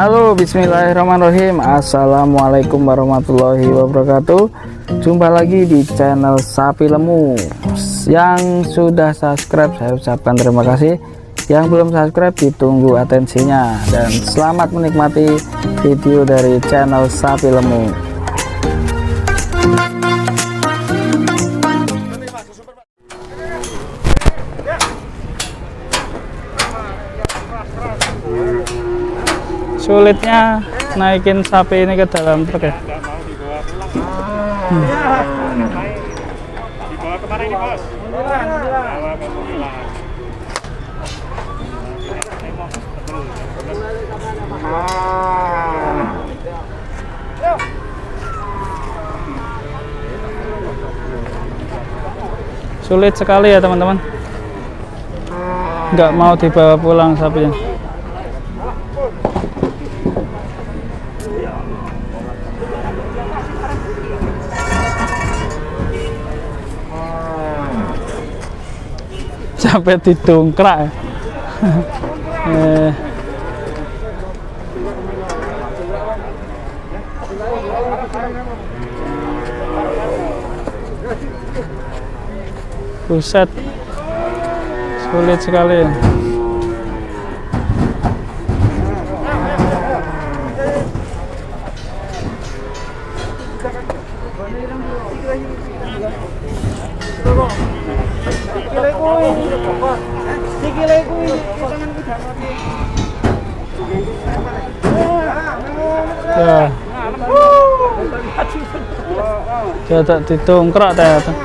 Halo, bismillahirrahmanirrahim. Assalamualaikum warahmatullahi wabarakatuh. Jumpa lagi di channel Sapi Lemu. Yang sudah subscribe saya ucapkan terima kasih. Yang belum subscribe ditunggu atensinya. Dan selamat menikmati video dari channel Sapi Lemu. Sulitnya naikin sapi ini ke dalam truk ya. Dibawa kemana ini, Bos? Bawa ke Mulan. Sulit sekali ya teman-teman, nggak mau dibawa pulang sapinya. Sampai didongkrak ya. Buset, sulit sekali ya. Ya, jadi didongkrak ternyata.